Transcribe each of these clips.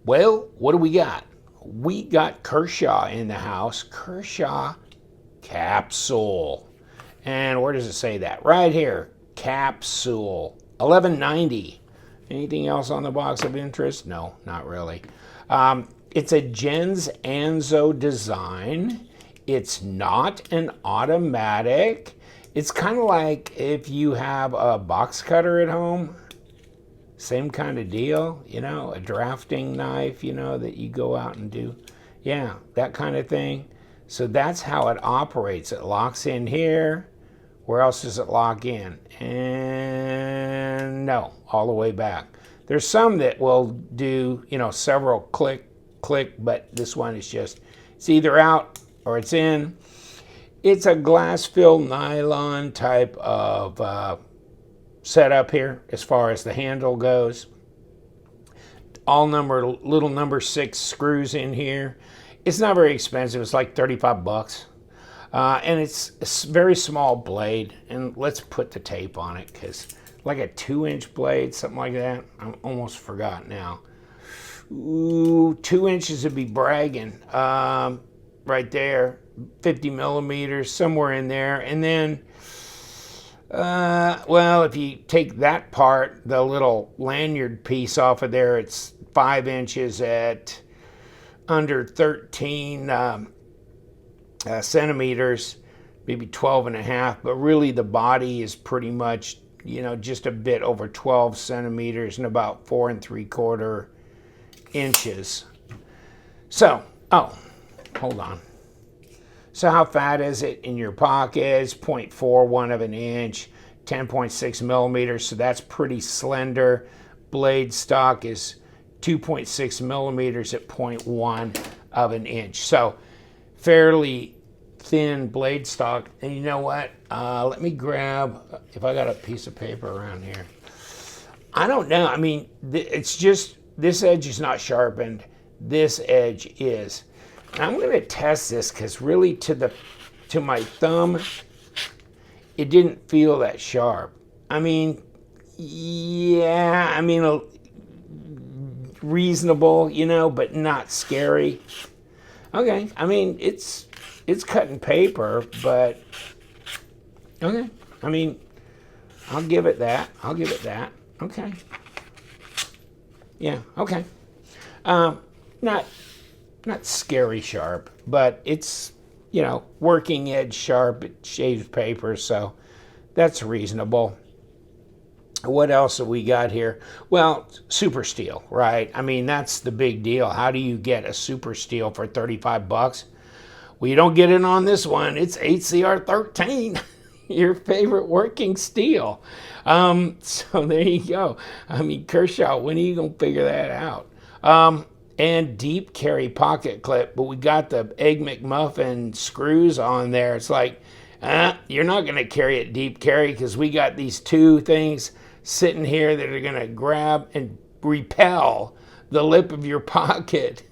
Well, what do we got? We got Kershaw in the house. Kershaw Kapsule. And where does it say that? Right here. Kapsule. 1190. Anything else on the box of interest? No, not really. It's a Jens Anso design. It's not an automatic. It's kind of like if you have a box cutter at home. Same kind of deal, you know, a drafting knife, you know, that you go out and do. Yeah, that kind of thing. So that's how it operates. It locks in here. Where else does it lock in? And no, all the way back. There's some that will do, you know, several click, but this one is just, it's either out or it's in. It's a glass-filled nylon type of setup here as far as the handle goes. All little number 6 screws in here. It's not very expensive. It's like 35 bucks. And it's a very small blade. And let's put the tape on it because like a 2-inch blade, something like that. I almost forgot now. Ooh, 2 inches would be bragging. Right there, 50 millimeters, somewhere in there. And then, well, if you take that part, the little lanyard piece off of there, it's 5 inches at under 13 centimeters, maybe 12 and a half, but really the body is pretty much, you know, just a bit over 12 centimeters and about 4 3/4 inches. So, oh, hold on. So how fat is it in your pocket? It's 0.41 of an inch, 10.6 millimeters, so that's pretty slender. Blade stock is 2.6 millimeters at 0.1 of an inch. So fairly thin blade stock. And you know what? Let me grab, if I got a piece of paper around here. I don't know. I mean, it's just, this edge is not sharpened. This edge is. And I'm going to test this because really to my thumb, it didn't feel that sharp. I mean, yeah, I mean, reasonable, you know, but not scary. Okay, I mean, it's cutting paper, but okay. I mean, I'll give it that. I'll give it that. Okay. Yeah, okay. Not scary sharp, but it's, you know, working edge sharp. It shaves paper, so that's reasonable. What else have we got here? Well, super steel, right? I mean, that's the big deal. How do you get a super steel for 35 bucks? Well, you don't get it on this one. It's HCR 13, your favorite working steel. So there you go. I mean, Kershaw, when are you going to figure that out? And deep carry pocket clip, but we got the Egg McMuffin screws on there. It's like, you're not going to carry it deep carry because we got these two things sitting here that are going to grab and repel the lip of your pocket.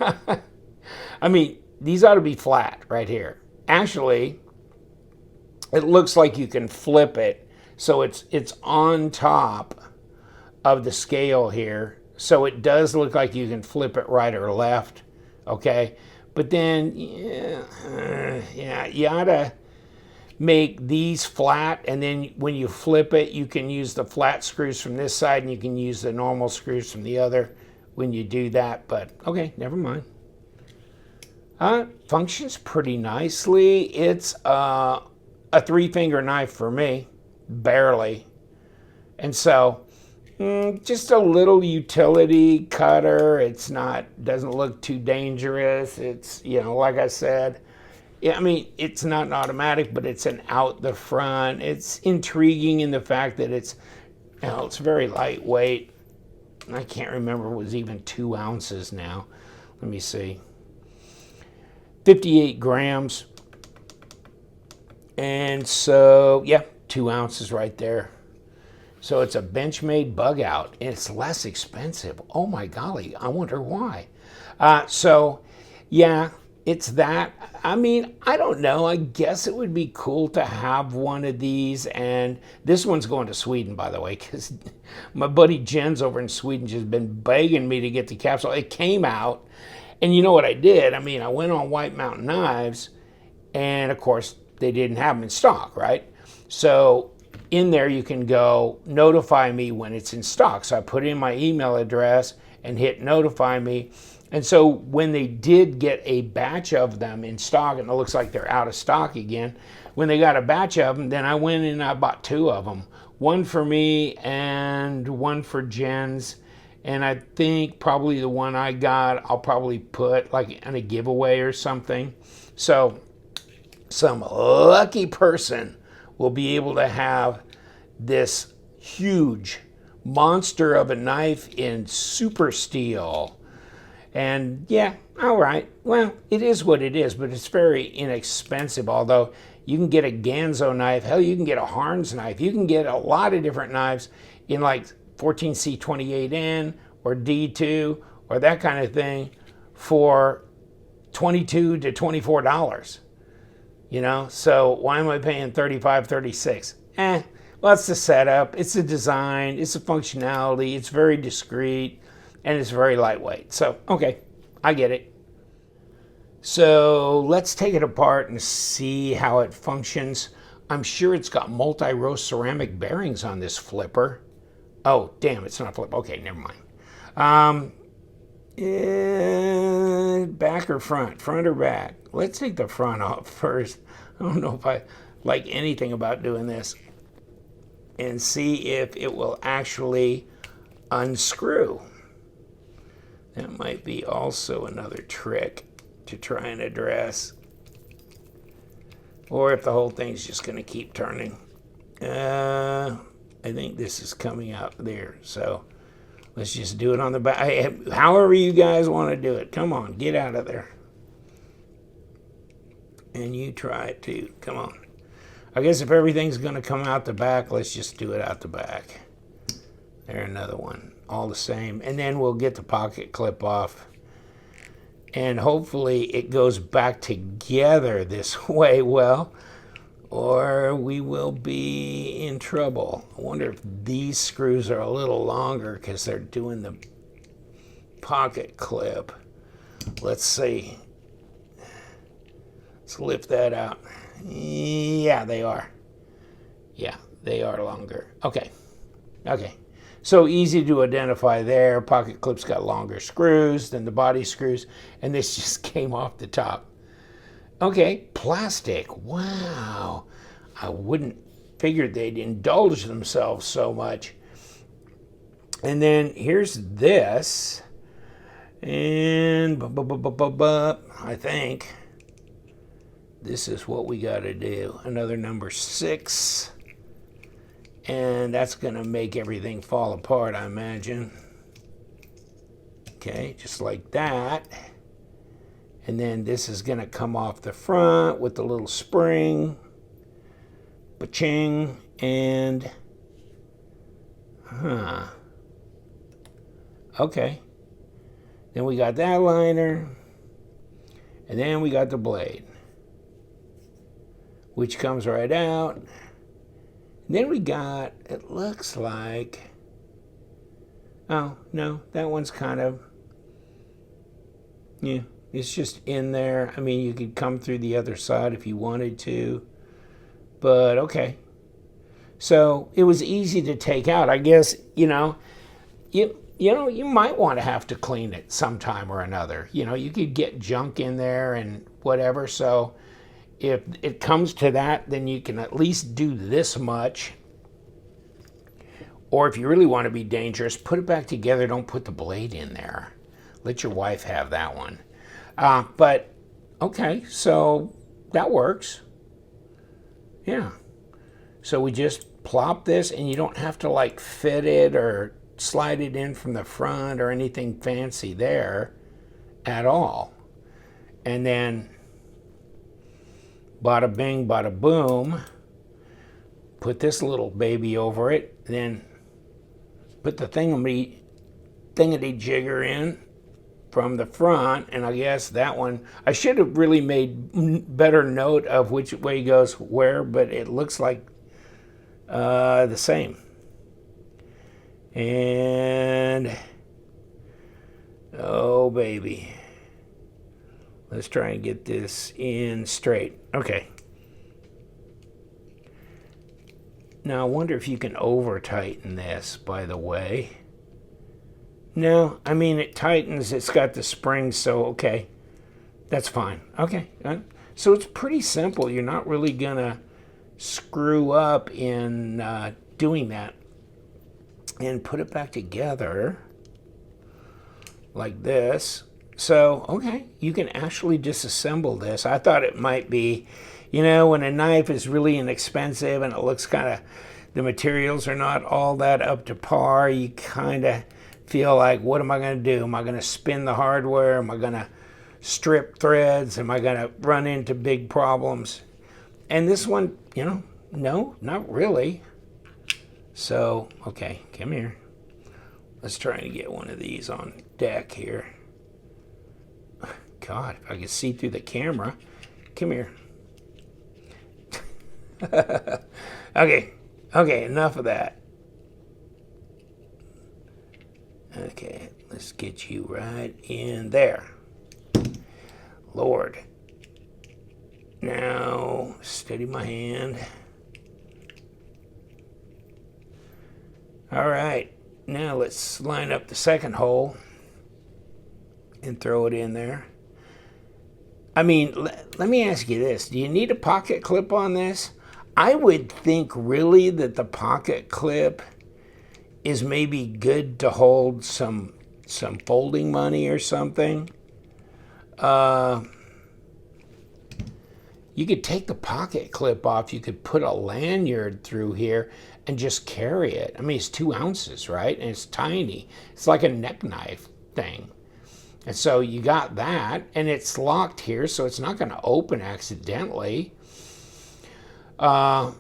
I mean, these ought to be flat right here. Actually, it looks like you can flip it so it's on top of the scale here. So it does look like you can flip it right or left, okay? But then, yeah, you ought to make these flat, and then when you flip it, you can use the flat screws from this side, and you can use the normal screws from the other when you do that. But, okay, never mind. Functions pretty nicely. It's a 3-finger knife for me, barely. And so, just a little utility cutter. It's doesn't look too dangerous. It's, you know, like I said, yeah, I mean, it's not an automatic, but it's an out the front. It's intriguing in the fact that it's, you know, it's very lightweight. I can't remember, it was even 2 ounces now. Let me see. 58 grams. And so, yeah, 2 ounces right there. So it's a Benchmade bug out, and it's less expensive. Oh my golly, I wonder why. So, yeah, it's that. I mean, I don't know. I guess it would be cool to have one of these. And this one's going to Sweden, by the way, because my buddy Jens over in Sweden just been begging me to get the capsule. It came out. And you know what I did? I mean, I went on White Mountain Knives, and of course, they didn't have them in stock, right? So in there, you can go notify me when it's in stock. So I put in my email address and hit notify me. And so when they did get a batch of them in stock, and it looks like they're out of stock again, when they got a batch of them, then I went and I bought 2 of them. One for me and one for Jens. And I think probably the one I got, I'll probably put like in a giveaway or something. So some lucky person will be able to have this huge monster of a knife in super steel. And yeah, all right. Well, it is what it is, but it's very inexpensive. Although you can get a Ganzo knife. Hell, you can get a Harns knife. You can get a lot of different knives in like 14C28N or D2 or that kind of thing for $22 to $24. You know, so why am I paying $35, $36? Well, it's the setup, it's the design, it's the functionality, it's very discreet, and it's very lightweight. So, okay, I get it. So let's take it apart and see how it functions. I'm sure it's got multi-row ceramic bearings on this flipper. Oh, damn, it's not a flipper. Okay, never mind. Back or front? Front or back? Let's take the front off first. I don't know if I like anything about doing this. And see if it will actually unscrew. That might be also another trick to try and address. Or if the whole thing's just going to keep turning. I think this is coming out there. So let's just do it on the back. However you guys want to do it. Come on, get out of there. And you try it too. Come on. I guess if everything's going to come out the back, let's just do it out the back. There, another one. All the same. And then we'll get the pocket clip off. And hopefully it goes back together this way well, or we will be in trouble. I wonder if these screws are a little longer because they're doing the pocket clip. Let's see. Let's lift that out. Yeah, they are. Yeah, they are longer. Okay. Okay. So easy to identify there. Pocket clip's got longer screws than the body screws, and this just came off the top. Okay, plastic. Wow. I wouldn't figure they'd indulge themselves so much. And then here's this. And I think this is what we got to do. Another number 6. And that's going to make everything fall apart, I imagine. Okay, just like that. And then this is going to come off the front with the little spring. Ba-ching. And, okay. Then we got that liner. And then we got the blade, which comes right out. And then we got, it looks like, oh, no, that one's kind of, yeah, it's just in there. I mean, you could come through the other side if you wanted to, but okay. So it was easy to take out. I guess, you might want to have to clean it sometime or another. You could get junk in there and whatever, so if it comes to that, then you can at least do this much. Or if you really want to be dangerous, put it back together. Don't put the blade in there. Let your wife have that one. But, okay, so that works. Yeah. So we just plop this, and you don't have to like fit it or slide it in from the front or anything fancy there at all. And then bada bing, bada boom. Put this little baby over it. Then put the thingamajigger in. from the front, and I guess that one, I should have really made better note of which way goes where, but it looks like the same. And oh baby, let's try and get this in straight. Okay. Now I wonder if you can over tighten this, by the way. No, I mean it tightens, it's got the springs, so okay, that's fine. Okay, so it's pretty simple. You're not really gonna screw up in doing that. And put it back together like this. So, okay, you can actually disassemble this. I thought it might be, you know, when a knife is really inexpensive and it looks kind of, the materials are not all that up to par, you kind of feel like, what am I going to do? Am I going to spin the hardware? Am I going to strip threads? Am I going to run into big problems? And this one, you know, no, not really. So, okay, come here. Let's try and get one of these on deck here. God, if I could see through the camera. Come here. Okay, enough of that. Okay, let's get you right in there. Lord. Now, steady my hand. All right, now let's line up the second hole and throw it in there. I mean, let me ask you this. Do you need a pocket clip on this? I would think really that the pocket clip is maybe good to hold some folding money or something. You could take the pocket clip off. You could put a lanyard through here and just carry it. I mean, it's 2 ounces, right? And it's tiny. It's like a neck knife thing. And so you got that, and it's locked here, so it's not going to open accidentally. But,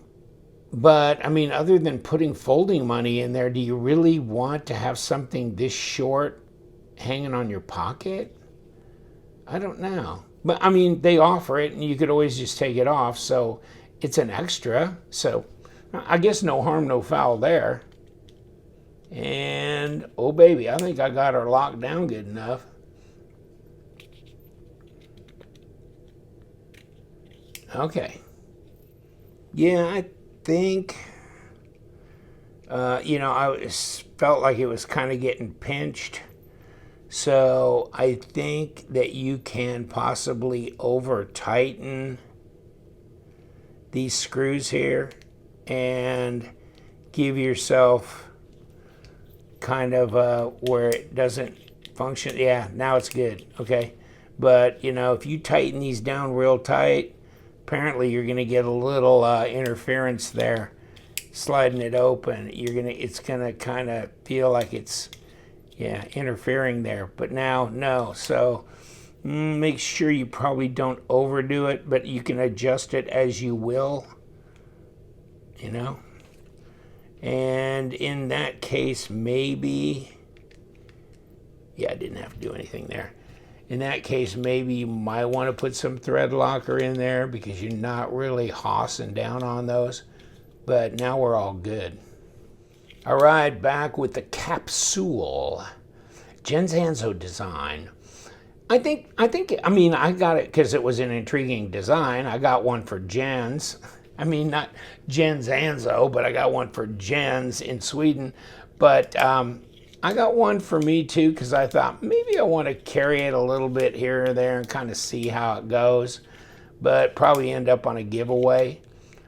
I mean, other than putting folding money in there, do you really want to have something this short hanging on your pocket? I don't know. But, I mean, they offer it, and you could always just take it off, so it's an extra. So, I guess no harm, no foul there. And, oh, baby, I think I got her locked down good enough. Okay. Yeah, I think, you know, I felt like it was kind of getting pinched. So I think that you can possibly over tighten these screws here and give yourself kind of where it doesn't function. Yeah, now it's good. Okay. But, you know, if you tighten these down real tight, apparently you're going to get a little interference there. Sliding it open, it's going to kind of feel like it's, yeah, interfering there. But now, no. So make sure you probably don't overdo it, but you can adjust it as you will, you know. And in that case, maybe, yeah, I didn't have to do anything there. In that case, maybe you might want to put some thread locker in there because you're not really hossing down on those. But now we're all good. All right, back with the Kapsule. Jens Anso design. I mean, I got it because it was an intriguing design. I got one for Jens. I mean, not Jens Anso, but I got one for Jens in Sweden. But I got one for me too because I thought maybe I want to carry it a little bit here or there and kind of see how it goes. But probably end up on a giveaway.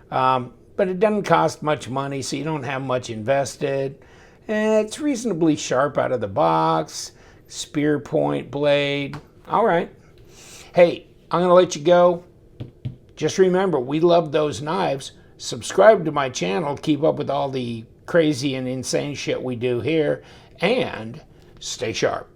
But it doesn't cost much money, so you don't have much invested. And it's reasonably sharp out of the box. Spear point blade. All right. Hey, I'm going to let you go. Just remember, we love those knives. Subscribe to my channel. Keep up with all the crazy and insane shit we do here. And stay sharp.